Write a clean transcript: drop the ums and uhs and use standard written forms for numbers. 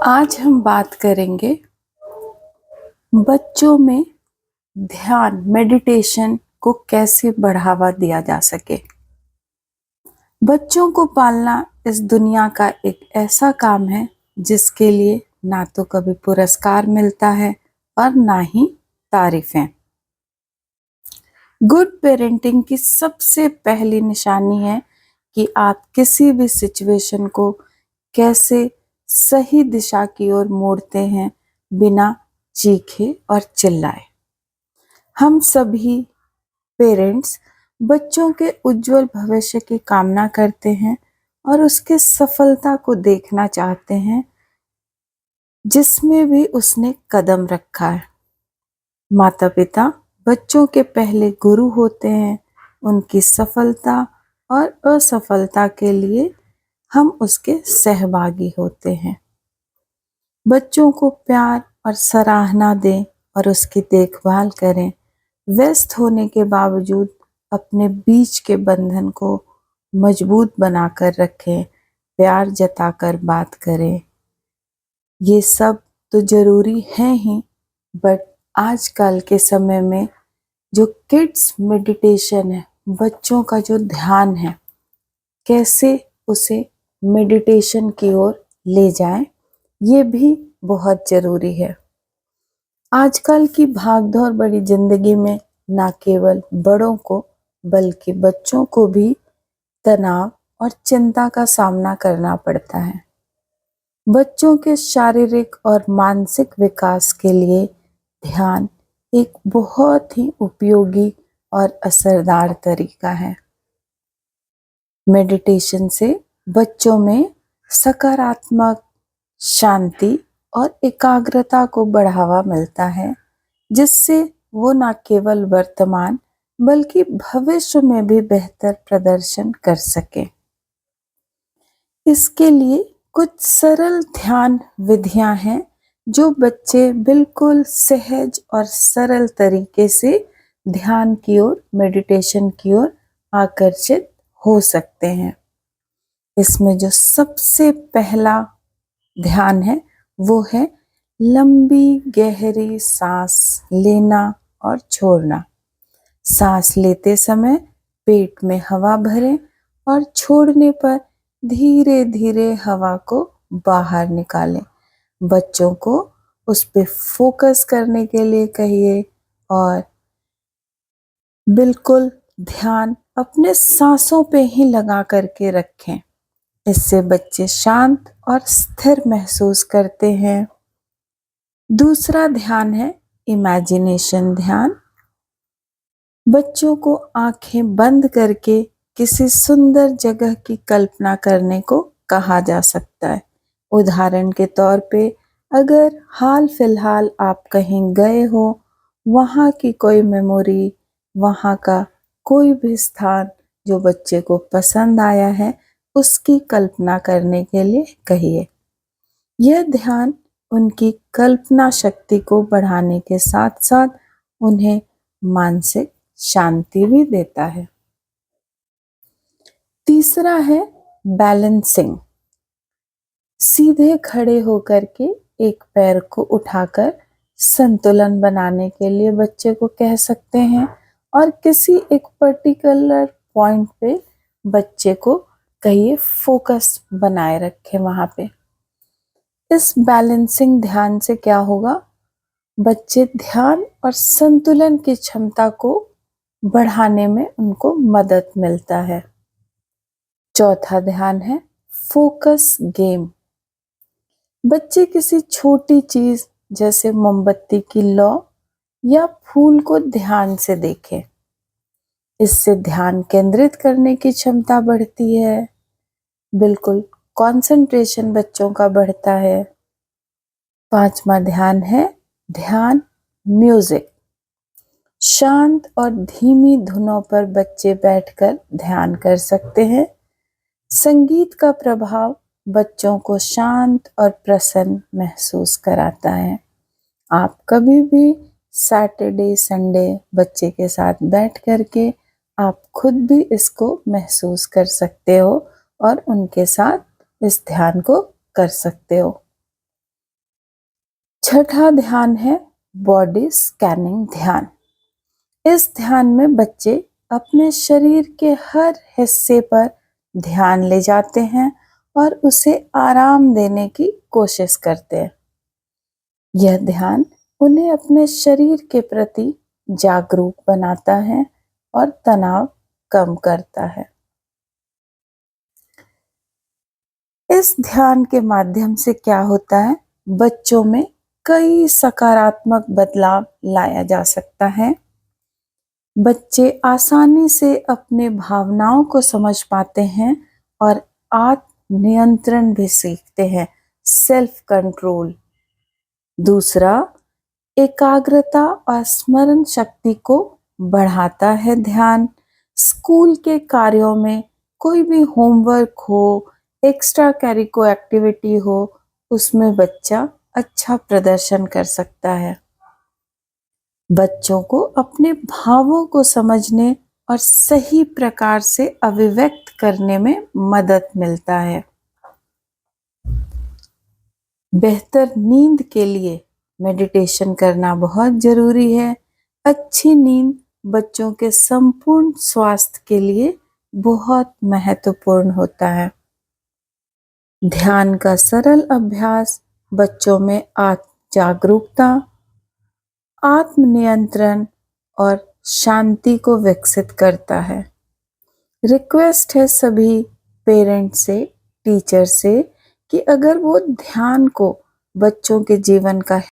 आज हम बात करेंगे बच्चों में ध्यान मेडिटेशन को कैसे बढ़ावा दिया जा सके। बच्चों को पालना इस दुनिया का एक ऐसा काम है जिसके लिए ना तो कभी पुरस्कार मिलता है और ना ही तारीफें। गुड पेरेंटिंग की सबसे पहली निशानी है कि आप किसी भी सिचुएशन को कैसे सही दिशा की ओर मोड़ते हैं बिना चीखे और चिल्लाए। हम सभी पेरेंट्स बच्चों के उज्जवल भविष्य की कामना करते हैं और उसके सफलता को देखना चाहते हैं जिसमें भी उसने कदम रखा है। माता पिता बच्चों के पहले गुरु होते हैं। उनकी सफलता और असफलता के लिए हम उसके सहभागी होते हैं। बच्चों को प्यार और सराहना दें और उसकी देखभाल करें। व्यस्त होने के बावजूद अपने बीच के बंधन को मजबूत बनाकर रखें। प्यार जताकर बात करें। ये सब तो जरूरी है ही, बट आजकल के समय में जो किड्स मेडिटेशन है, बच्चों का जो ध्यान है, कैसे उसे मेडिटेशन की ओर ले जाएं, ये भी बहुत जरूरी है। आजकल की भागदौड़ भरी जिंदगी में ना केवल बड़ों को बल्कि बच्चों को भी तनाव और चिंता का सामना करना पड़ता है। बच्चों के शारीरिक और मानसिक विकास के लिए ध्यान एक बहुत ही उपयोगी और असरदार तरीका है। मेडिटेशन से बच्चों में सकारात्मक शांति और एकाग्रता को बढ़ावा मिलता है, जिससे वो न केवल वर्तमान बल्कि भविष्य में भी बेहतर प्रदर्शन कर सके। इसके लिए कुछ सरल ध्यान विधियां हैं जो बच्चे बिल्कुल सहज और सरल तरीके से ध्यान की ओर, मेडिटेशन की ओर आकर्षित हो सकते हैं। इसमें जो सबसे पहला ध्यान है वो है लंबी गहरी सांस लेना और छोड़ना। सांस लेते समय पेट में हवा भरें और छोड़ने पर धीरे धीरे हवा को बाहर निकालें। बच्चों को उस पे फोकस करने के लिए कहिए और बिल्कुल ध्यान अपने सांसों पे ही लगा करके रखें। इससे बच्चे शांत और स्थिर महसूस करते हैं। दूसरा ध्यान है इमेजिनेशन ध्यान। बच्चों को आंखें बंद करके किसी सुंदर जगह की कल्पना करने को कहा जा सकता है। उदाहरण के तौर पे अगर हाल फिलहाल आप कहीं गए हो, वहाँ की कोई मेमोरी, वहाँ का कोई भी स्थान जो बच्चे को पसंद आया है, उसकी कल्पना करने के लिए कहिए। यह ध्यान उनकी कल्पना शक्ति को बढ़ाने के साथ साथ उन्हें मानसिक शांति भी देता है। तीसरा है बैलेंसिंग। सीधे खड़े होकर के एक पैर को उठाकर संतुलन बनाने के लिए बच्चे को कह सकते हैं और किसी एक पर्टिकुलर पॉइंट पे बच्चे को कहिए फोकस बनाए रखे वहां पे। इस बैलेंसिंग ध्यान से क्या होगा, बच्चे ध्यान और संतुलन की क्षमता को बढ़ाने में उनको मदद मिलता है। चौथा ध्यान है फोकस गेम। बच्चे किसी छोटी चीज जैसे मोमबत्ती की लौ या फूल को ध्यान से देखें। इससे ध्यान केंद्रित करने की क्षमता बढ़ती है। बिल्कुल कंसंट्रेशन बच्चों का बढ़ता है। पांचवा ध्यान है ध्यान म्यूजिक। शांत और धीमी धुनों पर बच्चे बैठकर ध्यान कर सकते हैं। संगीत का प्रभाव बच्चों को शांत और प्रसन्न महसूस कराता है। आप कभी भी सैटरडे संडे बच्चे के साथ बैठ करके आप खुद भी इसको महसूस कर सकते हो और उनके साथ इस ध्यान को कर सकते हो। छठा ध्यान है बॉडी स्कैनिंग ध्यान। इस ध्यान में बच्चे अपने शरीर के हर हिस्से पर ध्यान ले जाते हैं और उसे आराम देने की कोशिश करते हैं। यह ध्यान उन्हें अपने शरीर के प्रति जागरूक बनाता है और तनाव कम करता है। इस ध्यान के माध्यम से क्या होता है, बच्चों में कई सकारात्मक बदलाव लाया जा सकता है। बच्चे आसानी से अपने भावनाओं को समझ पाते हैं और आत्म नियंत्रण भी सीखते हैं, सेल्फ कंट्रोल। दूसरा, एकाग्रता और स्मरण शक्ति को बढ़ाता है ध्यान। स्कूल के कार्यों में कोई भी होमवर्क हो, एक्स्ट्रा करिकुलर एक्टिविटी हो, उसमें बच्चा अच्छा प्रदर्शन कर सकता है। बच्चों को अपने भावों को समझने और सही प्रकार से अभिव्यक्त करने में मदद मिलता है। बेहतर नींद के लिए मेडिटेशन करना बहुत जरूरी है। अच्छी नींद बच्चों के संपूर्ण स्वास्थ्य के लिए बहुत महत्वपूर्ण होता है। ध्यान का सरल अभ्यास बच्चों में आत्म जागरूकता, आत्म नियंत्रण और शांति को विकसित करता है। रिक्वेस्ट है सभी पेरेंट्स से, टीचर से, कि अगर वो ध्यान को बच्चों के जीवन का